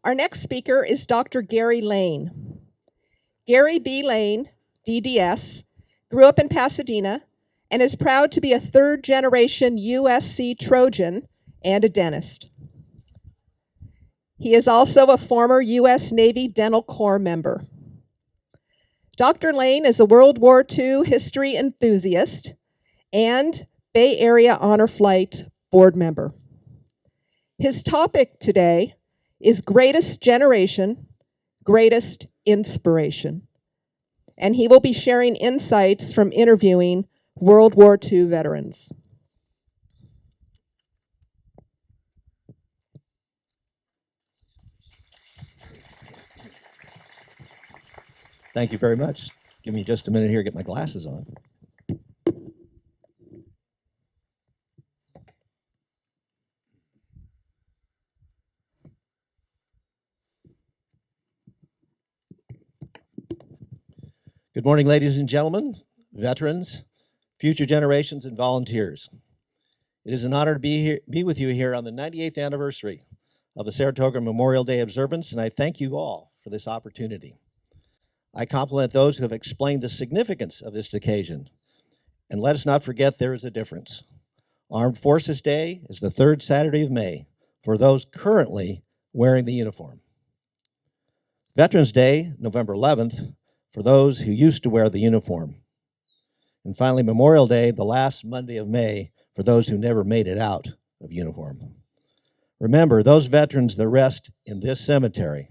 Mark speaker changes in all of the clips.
Speaker 1: Our next speaker is Dr. Gary Laine. Gary B. Laine, DDS, grew up in Pasadena and is proud to be a third-generation USC Trojan and a dentist. He is also a former U.S. Navy Dental Corps member. Dr. Laine is a World War II history enthusiast and Bay Area Honor Flight board member. His topic today is Greatest Generation, Greatest Inspiration. And he will be sharing insights from interviewing World War II veterans.
Speaker 2: Thank you very much. Give me just a minute here to get my glasses on. Good morning, ladies and gentlemen, veterans, future generations, and volunteers. It is an honor to be with you here on the 98th anniversary of the Saratoga Memorial Day observance, and I thank you all for this opportunity. I compliment those who have explained the significance of this occasion. And let us not forget there is a difference. Armed Forces Day is the third Saturday of May for those currently wearing the uniform. Veterans Day, November 11th, for those who used to wear the uniform. And finally, Memorial Day, the last Monday of May, for those who never made it out of uniform. Remember, those veterans that rest in this cemetery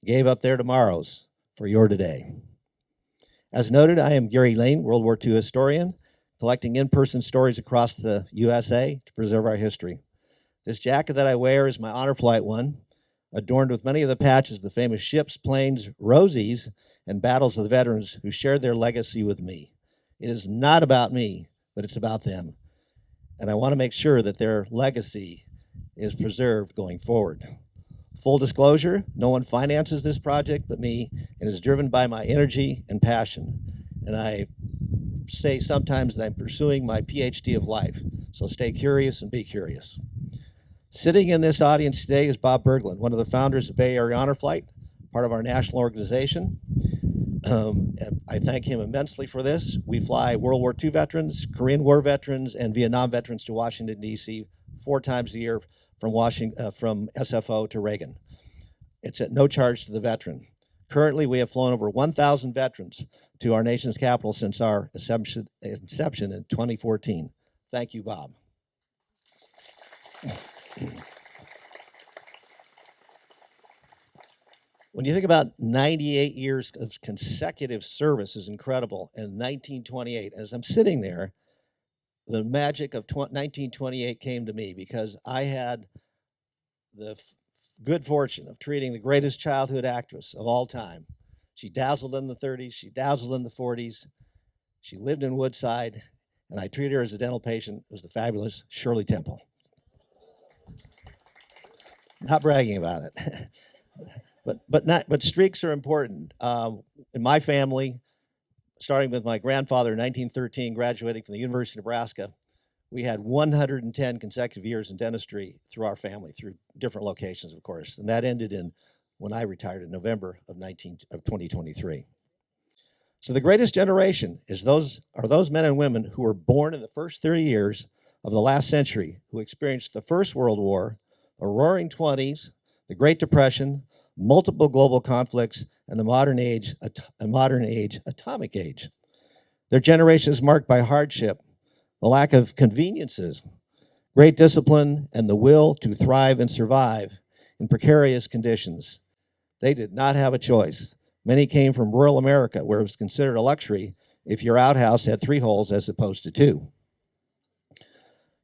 Speaker 2: gave up their tomorrows for your today. As noted, I am Gary Laine, World War II historian, collecting in-person stories across the USA to preserve our history. This jacket that I wear is my Honor Flight one, adorned with many of the patches of the famous ships, planes, rosies, and battles of the veterans who shared their legacy with me. It is not about me, but it's about them. And I want to make sure that their legacy is preserved going forward. Full disclosure, no one finances this project but me, and is driven by my energy and passion. And I say sometimes that I'm pursuing my PhD of life. So stay curious and be curious. Sitting in this audience today is Bob Berglund, one of the founders of Bay Area Honor Flight, part of our national organization. I thank him immensely for this. We fly World War II veterans, Korean War veterans, and Vietnam veterans to Washington, D.C. 4 times a year from SFO to Reagan. It's at no charge to the veteran. Currently, we have flown over 1,000 veterans to our nation's capital since our inception in 2014. Thank you, Bob. When you think about 98 years of consecutive service is incredible, and 1928, as I'm sitting there, the magic of 1928 came to me because I had the good fortune of treating the greatest childhood actress of all time. She dazzled in the 30s, she dazzled in the 40s, she lived in Woodside, and I treated her as a dental patient. It was the fabulous Shirley Temple. Not bragging about it. But streaks are important. In my family, starting with my grandfather in 1913, graduating from the University of Nebraska, we had 110 consecutive years in dentistry through our family, through different locations, of course. And that ended when I retired in November of 2023. So the greatest generation are those men and women who were born in the first 30 years of the last century, who experienced the First World War, the Roaring 20s, the Great Depression, multiple global conflicts, and the modern age atomic age. Their generation is marked by hardship, the lack of conveniences, great discipline, and the will to thrive and survive in precarious conditions. They did not have a choice. Many came from rural America, where it was considered a luxury if your outhouse had 3 holes as opposed to 2.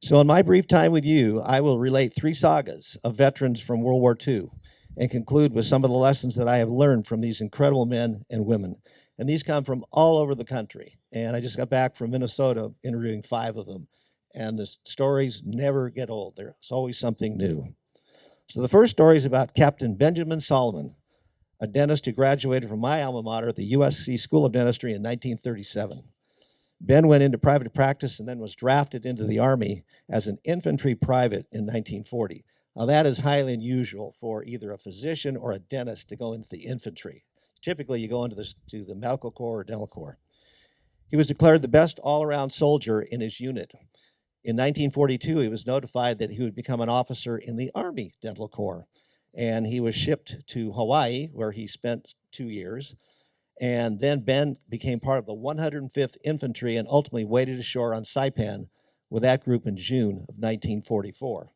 Speaker 2: So in my brief time with you, I will relate 3 sagas of veterans from World War II and conclude with some of the lessons that I have learned from these incredible men and women. And these come from all over the country. And I just got back from Minnesota interviewing 5 of them. And the stories never get old. There's always something new. So the first story is about Captain Benjamin Solomon, a dentist who graduated from my alma mater at the USC School of Dentistry in 1937. Ben went into private practice and then was drafted into the Army as an infantry private in 1940. Now, that is highly unusual for either a physician or a dentist to go into the infantry. Typically, you go into to the medical corps or dental corps. He was declared the best all-around soldier in his unit. In 1942, he was notified that he would become an officer in the Army Dental Corps, and he was shipped to Hawaii, where he spent 2 years. And then Ben became part of the 105th Infantry and ultimately waded ashore on Saipan with that group in June of 1944.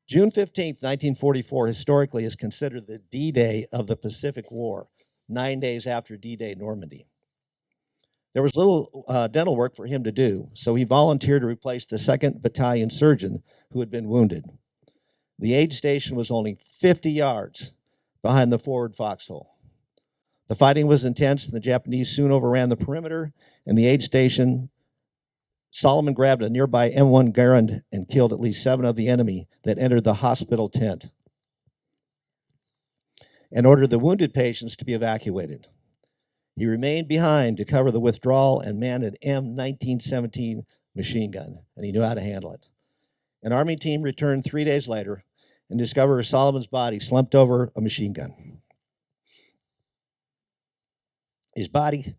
Speaker 2: June 15th, 1944, historically is considered the D-Day of the Pacific War, 9 days after D-Day Normandy. There was little dental work for him to do, so he volunteered to replace the 2nd Battalion surgeon who had been wounded. The aid station was only 50 yards behind the forward foxhole. The fighting was intense, and the Japanese soon overran the perimeter, and the aid station, Solomon grabbed a nearby M1 Garand and killed at least 7 of the enemy that entered the hospital tent and ordered the wounded patients to be evacuated. He remained behind to cover the withdrawal and manned an M1917 machine gun, and he knew how to handle it. An Army team returned 3 days later and discovered Solomon's body slumped over a machine gun. His body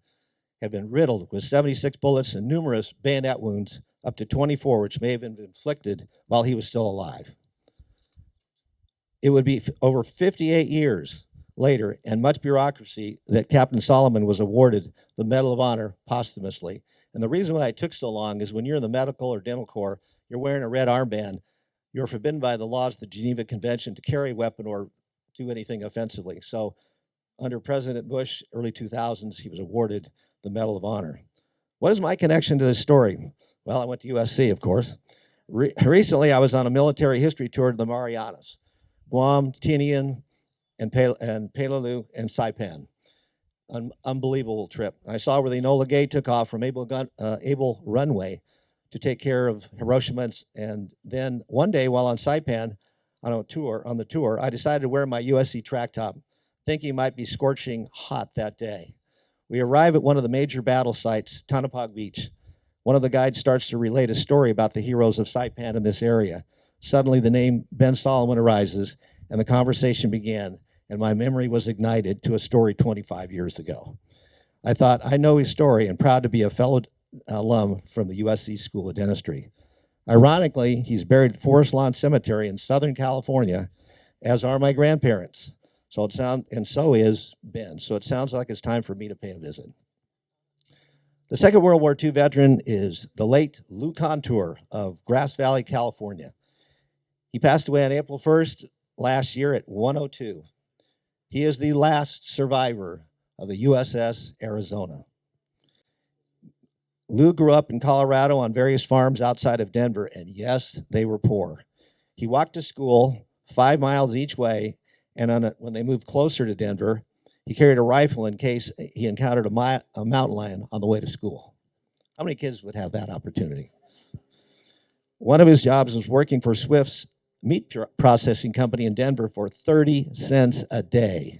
Speaker 2: had been riddled with 76 bullets and numerous bayonet wounds, up to 24, which may have been inflicted while he was still alive. It would be over 58 years later and much bureaucracy that Captain Solomon was awarded the Medal of Honor posthumously. And the reason why it took so long is when you're in the medical or dental corps, you're wearing a red armband, you're forbidden by the laws of the Geneva Convention to carry a weapon or do anything offensively. So under President Bush, early 2000s, he was awarded the Medal of Honor. What is my connection to this story? Well, I went to USC, of course. Recently, I was on a military history tour to the Marianas, Guam, Tinian, and Peleliu, and Saipan. An unbelievable trip. I saw where the Enola Gay took off from Able Runway to take care of Hiroshima, and then one day while on Saipan on the tour, I decided to wear my USC track top, thinking it might be scorching hot that day. We arrive at one of the major battle sites, Tanapag Beach. One of the guides starts to relate a story about the heroes of Saipan in this area. Suddenly, the name Ben Solomon arises, and the conversation began, and my memory was ignited to a story 25 years ago. I thought, I know his story, and proud to be a fellow alum from the USC School of Dentistry. Ironically, he's buried at Forest Lawn Cemetery in Southern California, as are my grandparents. So is Ben. So it sounds like it's time for me to pay a visit. The Second World War II veteran is the late Lou Contour of Grass Valley, California. He passed away on April 1st last year at 102. He is the last survivor of the USS Arizona. Lou grew up in Colorado on various farms outside of Denver, and yes, they were poor. He walked to school 5 miles each way, and when they moved closer to Denver, he carried a rifle in case he encountered a mountain lion on the way to school. How many kids would have that opportunity? One of his jobs was working for Swift's meat processing company in Denver for 30 cents a day.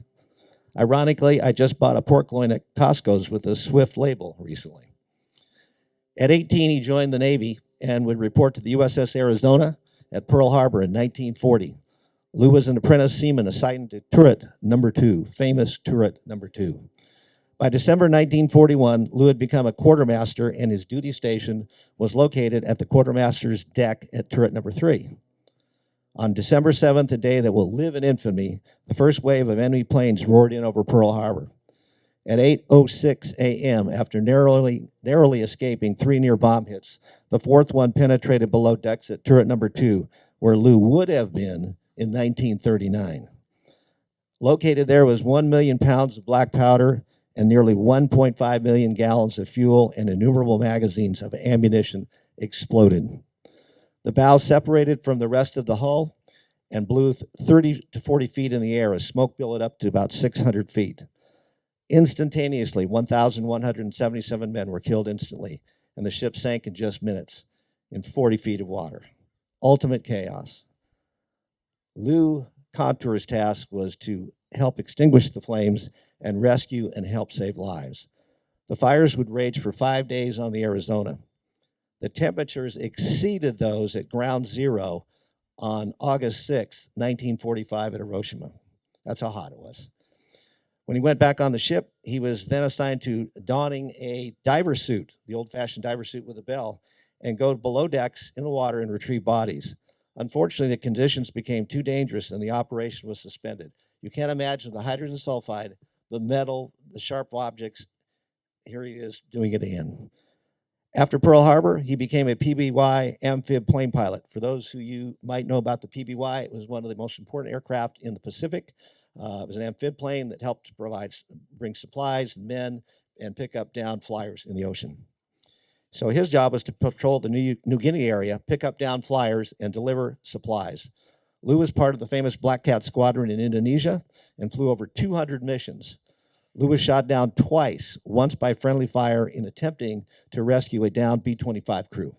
Speaker 2: Ironically, I just bought a pork loin at Costco's with a Swift label recently. At 18, he joined the Navy and would report to the USS Arizona at Pearl Harbor in 1940. Lou was an apprentice seaman assigned to turret number 2, famous turret number 2. By December 1941, Lou had become a quartermaster, and his duty station was located at the quartermaster's deck at turret number 3. On December 7th, a day that will live in infamy, the first wave of enemy planes roared in over Pearl Harbor. At 8:06 a.m., after narrowly escaping 3 near bomb hits, the 4th one penetrated below decks at turret number 2, where Lou would have been in 1939. Located there was 1 million pounds of black powder and nearly 1.5 million gallons of fuel, and innumerable magazines of ammunition exploded. The bow separated from the rest of the hull and blew 30 to 40 feet in the air as smoke billowed up to about 600 feet. Instantaneously, 1,177 men were killed instantly, and the ship sank in just minutes in 40 feet of water. Ultimate chaos. Lou Contour's task was to help extinguish the flames and rescue and help save lives. The fires would rage for 5 days on the Arizona. The temperatures exceeded those at ground zero on August 6th, 1945 at Hiroshima. That's how hot it was. When he went back on the ship, he was then assigned to donning a diver suit, the old-fashioned diver suit with a bell, and go below decks in the water and retrieve bodies. Unfortunately, the conditions became too dangerous and the operation was suspended. You can't imagine the hydrogen sulfide, the metal, the sharp objects. Here he is doing it again. After Pearl Harbor, he became a PBY amphib plane pilot. For those who you might know about the PBY, it was one of the most important aircraft in the Pacific. It was an amphib plane that helped bring supplies and men and pick up down flyers in the ocean. So his job was to patrol the New Guinea area, pick up down flyers, and deliver supplies. Lou was part of the famous Black Cat Squadron in Indonesia and flew over 200 missions. Lou was shot down twice, once by friendly fire in attempting to rescue a downed B-25 crew.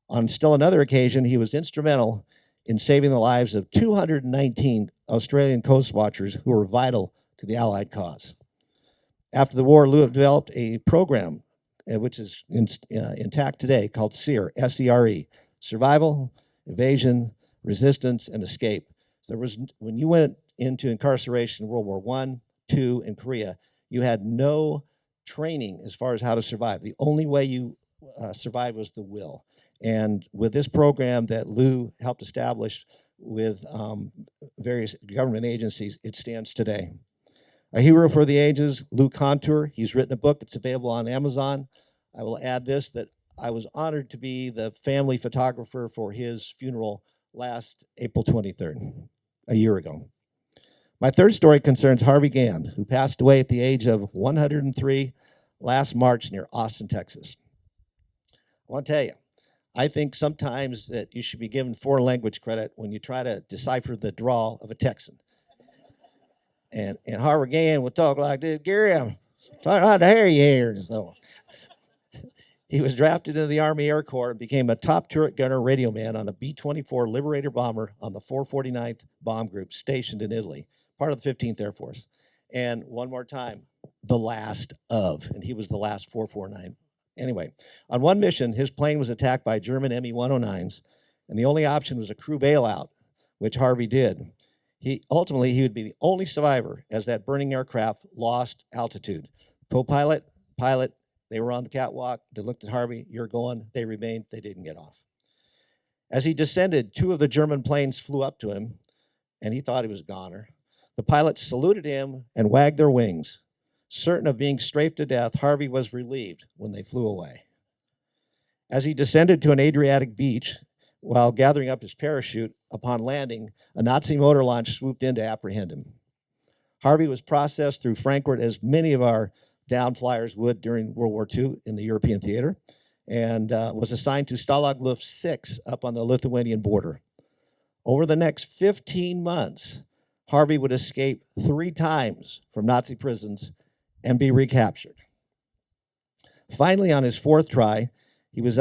Speaker 2: On still another occasion, he was instrumental in saving the lives of 219 Australian coast watchers who were vital to the Allied cause. After the war, Lou developed a program which is intact today called SERE, S-E-R-E, Survival, Evasion, Resistance, and Escape. When you went into incarceration in World War I, II, and Korea, you had no training as far as how to survive. The only way you survived was the will. And with this program that Lou helped establish with various government agencies, it stands today. A hero for the ages, Lou Contour. He's written a book that's available on Amazon. I will add this, that I was honored to be the family photographer for his funeral last April 23rd, a year ago. My third story concerns Harvey Gann, who passed away at the age of 103 last March near Austin, Texas. I want to tell you, I think sometimes that you should be given foreign language credit when you try to decipher the drawl of a Texan. And Harvey Gann would talk like this, Gary, I'm trying to hear you here. And so he was drafted into the Army Air Corps and became a top turret gunner radio man on a B-24 Liberator bomber on the 449th Bomb Group stationed in Italy, part of the 15th Air Force. And one more time, the last of, and he was the last 449. Anyway, on one mission, his plane was attacked by German Me-109s, and the only option was a crew bailout, which Harvey did. Ultimately, he would be the only survivor as that burning aircraft lost altitude. Co-pilot, pilot, they were on the catwalk. They looked at Harvey, you're going. They remained, they didn't get off. As he descended, two of the German planes flew up to him, and he thought he was a goner. The pilots saluted him and wagged their wings. Certain of being strafed to death, Harvey was relieved when they flew away. As he descended to an Adriatic beach, while gathering up his parachute, upon landing, a Nazi motor launch swooped in to apprehend him. Harvey was processed through Frankfurt, as many of our downed flyers would during World War II in the European theater, and was assigned to Stalag Luft 6 up on the Lithuanian border. Over the next 15 months, Harvey would escape 3 times from Nazi prisons and be recaptured. Finally, on his 4th try, he was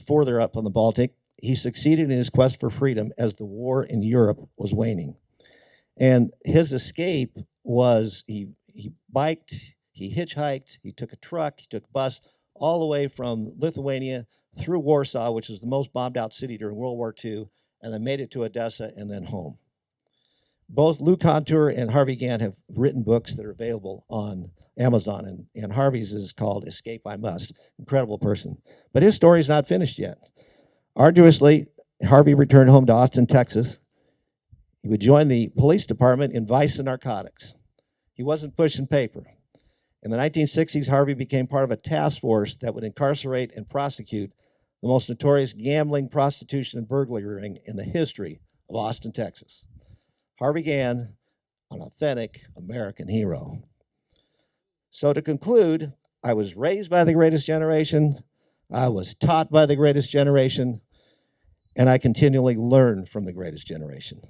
Speaker 2: further up on the Baltic. He succeeded in his quest for freedom as the war in Europe was waning. And his escape was he biked, he hitchhiked, he took a truck, he took a bus, all the way from Lithuania through Warsaw, which is the most bombed out city during World War II, and then made it to Odessa and then home. Both Lou Contour and Harvey Gann have written books that are available on Amazon, and Harvey's is called Escape I Must. Incredible person. But his story's not finished yet. Arduously, Harvey returned home to Austin, Texas. He would join the police department in vice and narcotics. He wasn't pushing paper. In the 1960s, Harvey became part of a task force that would incarcerate and prosecute the most notorious gambling, prostitution, and burglary ring in the history of Austin, Texas. Harvey Gann, an authentic American hero. So to conclude, I was raised by the greatest generation, I was taught by the greatest generation, and I continually learn from the greatest generation.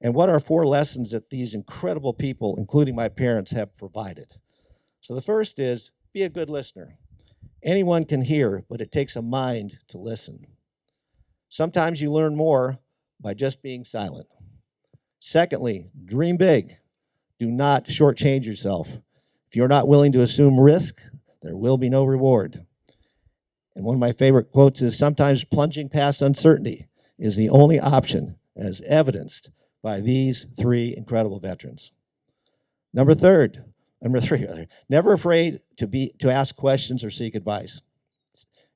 Speaker 2: And what are 4 lessons that these incredible people, including my parents, have provided? So the first is, be a good listener. Anyone can hear, but it takes a mind to listen. Sometimes you learn more by just being silent. Secondly, dream big. Do not shortchange yourself. If you're not willing to assume risk, there will be no reward. And one of my favorite quotes is, sometimes plunging past uncertainty is the only option, as evidenced by these three incredible veterans. Number three, never afraid to ask questions or seek advice.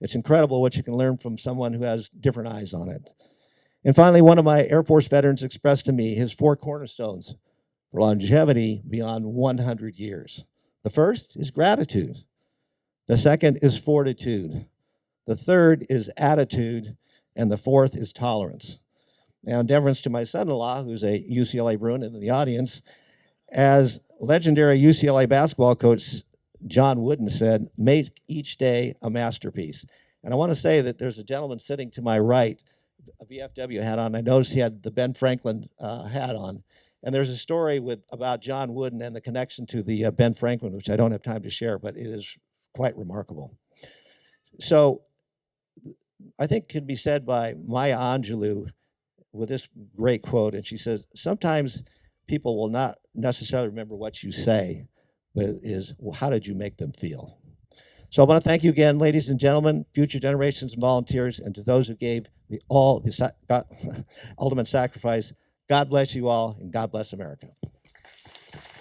Speaker 2: It's incredible what you can learn from someone who has different eyes on it. And finally, one of my Air Force veterans expressed to me his 4 cornerstones for longevity beyond 100 years. The first is gratitude. The second is fortitude. The third is attitude. And the fourth is tolerance. Now, in deference to my son-in-law, who's a UCLA Bruin in the audience, as legendary UCLA basketball coach John Wooden said, make each day a masterpiece. And I want to say that there's a gentleman sitting to my right, a VFW hat on. I noticed he had the Ben Franklin hat on. And there's a story about John Wooden and the connection to the Ben Franklin, which I don't have time to share, but it is quite remarkable. So I think could be said by Maya Angelou with this great quote, and she says, sometimes people will not necessarily remember what you say, but it is, well, how did you make them feel? So I want to thank you again, ladies and gentlemen, future generations and volunteers, and to those who gave the ultimate sacrifice. God bless you all, and God bless America.